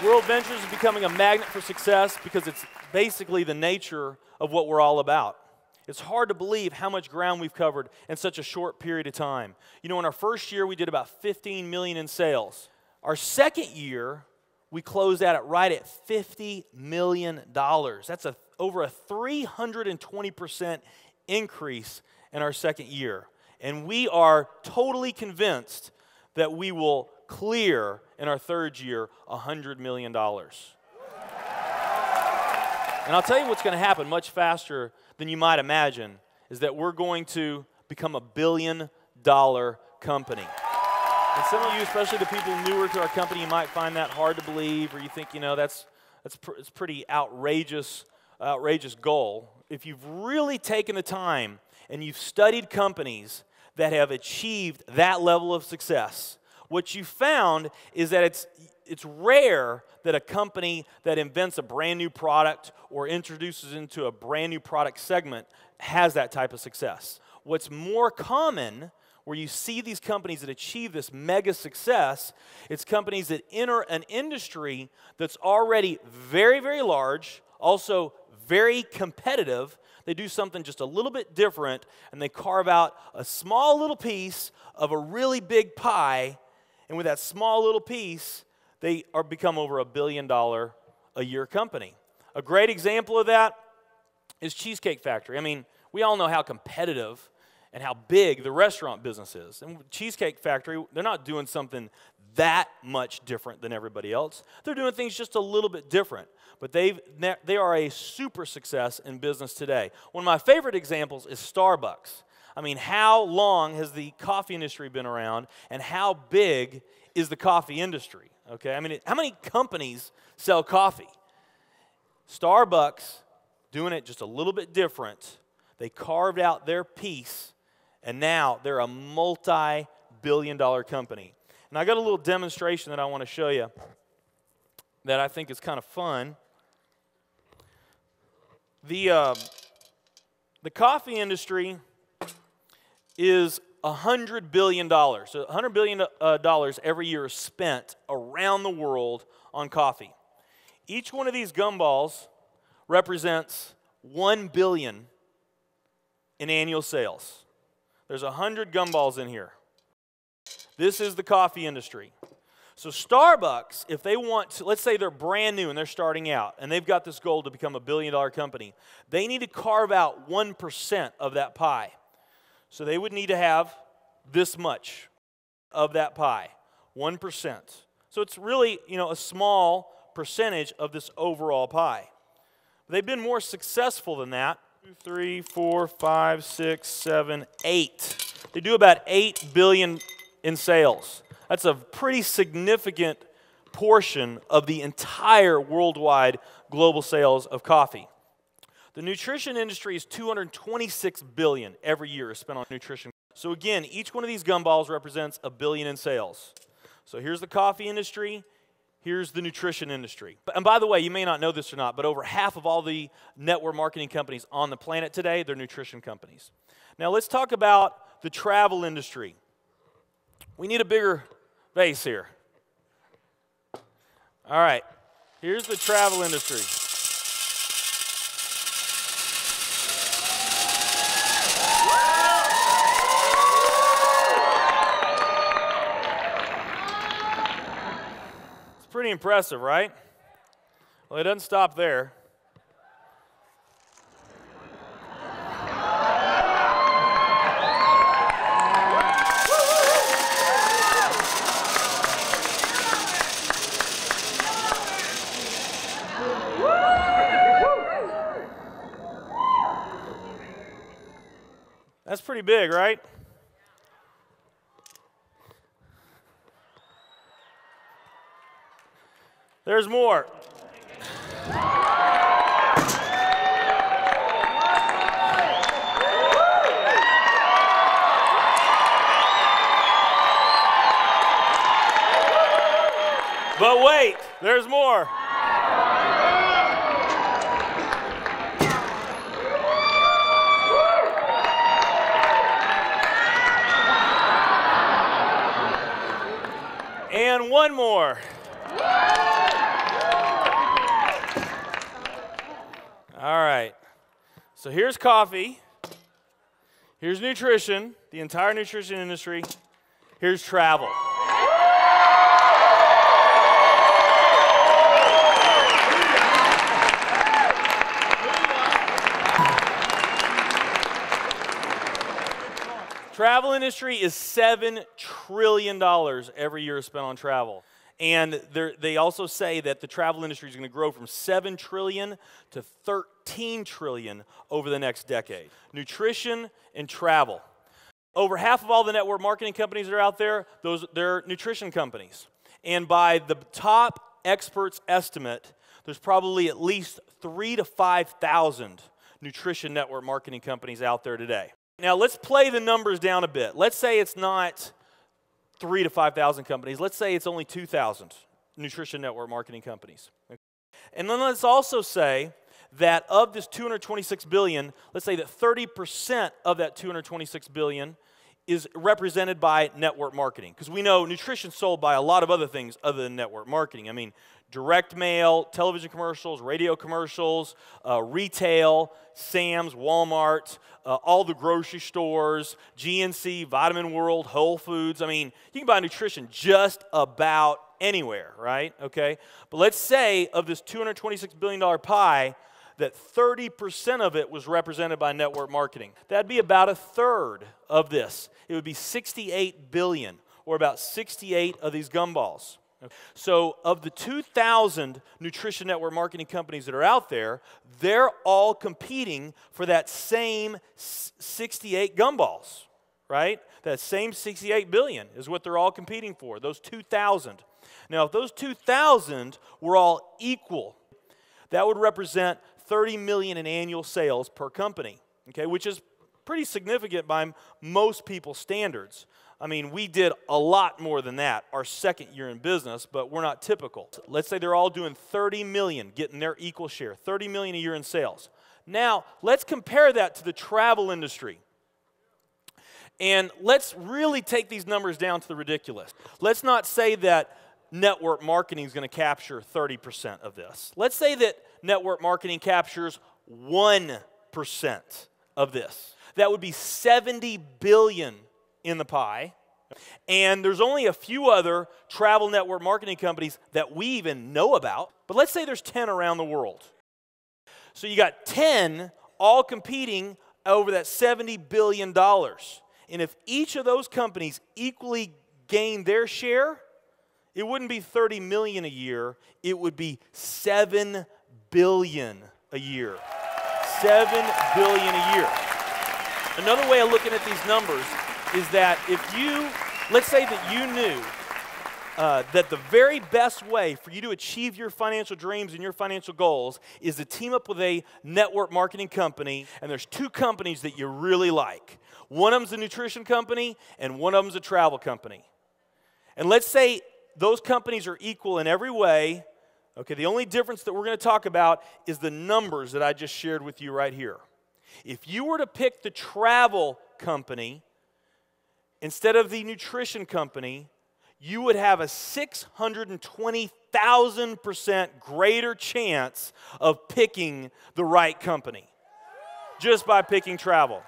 World Ventures is becoming a magnet for success because it's basically the nature of what we're all about. It's hard to believe how much ground we've covered in such a short period of time. You know, in our first year, we did about 15 million in sales. Our second year, we closed out right at $50 million. That's over a 320% increase in our second year. And we are totally convinced that we will clear in our third year $100 million. And I'll tell you what's going to happen much faster than you might imagine is that we're going to become a billion-dollar company. And some of you, especially the people newer to our company, you might find that hard to believe, or you think, you know, it's pretty outrageous goal. If you've really taken the time and you've studied companies that have achieved that level of success, what you found is that it's rare that a company that invents a brand new product or introduces into a brand new product segment has that type of success. What's more common, where you see these companies that achieve this mega success, it's companies that enter an industry that's already very, very large, also very competitive. They do something just a little bit different, and they carve out a small little piece of a really big pie. And with that small little piece, they become over $1 billion a year company. A great example of that is Cheesecake Factory. I mean, we all know how competitive and how big the restaurant business is. And Cheesecake Factory, they're not doing something that much different than everybody else. They're doing things just a little bit different. But they are a super success in business today. One of my favorite examples is Starbucks. I mean, how long has the coffee industry been around, and how big is the coffee industry? Okay, I mean, how many companies sell coffee? Starbucks, doing it just a little bit different. They carved out their piece, and now they're a multi-billion-dollar company. And I got a little demonstration that I want to show you that I think is kind of fun. The coffee industry is $100 billion. So $100 billion every year is spent around the world on coffee. Each one of these gumballs represents $1 billion in annual sales. There's 100 gumballs in here. This is the coffee industry. So Starbucks, if they want to, let's say they're brand new and they're starting out, and they've got this goal to become a billion-dollar company, they need to carve out 1% of that pie. So they would need to have this much of that pie, 1%. So it's really, you know, a small percentage of this overall pie. They've been more successful than that. 2, 3, 4, 5, 6, 7, 8. They do about $8 billion in sales. That's a pretty significant portion of the entire worldwide global sales of coffee. The nutrition industry is $226 billion every year is spent on nutrition. So again, each one of these gumballs represents $1 billion in sales. So here's the coffee industry, here's the nutrition industry. And by the way, you may not know this or not, but over half of all the network marketing companies on the planet today, they're nutrition companies. Now let's talk about the travel industry. We need a bigger base here. All right, here's the travel industry. Pretty impressive, right? Well, it doesn't stop there. That's pretty big, right? There's more. But wait, there's more. And one more. All right. So here's coffee. Here's nutrition, the entire nutrition industry. Here's travel. Travel industry is $7 trillion every year spent on travel. And they also say that the travel industry is going to grow from $7 trillion to $13 trillion over the next decade. Nutrition and travel. Over half of all the network marketing companies that are out there, they're nutrition companies. And by the top experts' estimate, there's probably at least 3,000 to 5,000 nutrition network marketing companies out there today. Now, let's play the numbers down a bit. Let's say it's not 3,000 to 5,000 companies. Let's say it's only 2,000 nutrition network marketing companies. And then let's also say that of this $226 billion, let's say that 30% of that $226 billion is represented by network marketing. Because we know nutrition is sold by a lot of other things other than network marketing. I mean, direct mail, television commercials, radio commercials, retail, Sam's, Walmart, all the grocery stores, GNC, Vitamin World, Whole Foods. I mean, you can buy nutrition just about anywhere, right? Okay? But let's say of this $226 billion pie, that 30% of it was represented by network marketing. That'd be about a third of this. It would be 68 billion, or about 68 of these gumballs. So of the 2,000 nutrition network marketing companies that are out there, they're all competing for that same 68 gumballs, right? That same 68 billion is what they're all competing for, those 2,000. Now, if those 2,000 were all equal, that would represent 30 million in annual sales per company, okay, which is pretty significant by most people's standards. I mean, we did a lot more than that our second year in business, but we're not typical. Let's say they're all doing 30 million, getting their equal share, 30 million a year in sales. Now, let's compare that to the travel industry. And let's really take these numbers down to the ridiculous. Let's not say that network marketing is going to capture 30% of this. Let's say that network marketing captures 1% of this. That would be 70 billion in the pie. And there's only a few other travel network marketing companies that we even know about. But let's say there's 10 around the world. So you got 10 all competing over that $70 billion. And if each of those companies equally gain their share, it wouldn't be 30 million a year, it would be 7 billion a year. 7 billion a year. Another way of looking at these numbers is that if you, let's say that you knew that the very best way for you to achieve your financial dreams and your financial goals is to team up with a network marketing company, and there's two companies that you really like. One of them's a nutrition company, and one of them's a travel company. And let's say those companies are equal in every way. Okay, the only difference that we're going to talk about is the numbers that I just shared with you right here. If you were to pick the travel company instead of the nutrition company, you would have a 620,000% greater chance of picking the right company just by picking travel.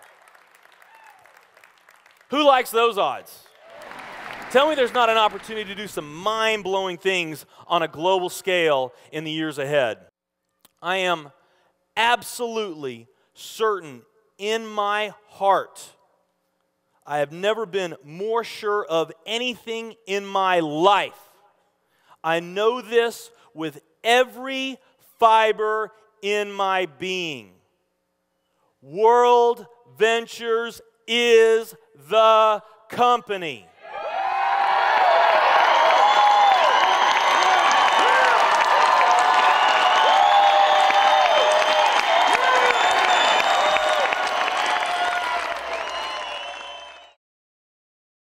Who likes those odds? Tell me there's not an opportunity to do some mind-blowing things on a global scale in the years ahead. I am absolutely certain in my heart, I have never been more sure of anything in my life. I know this with every fiber in my being. World Ventures is the company.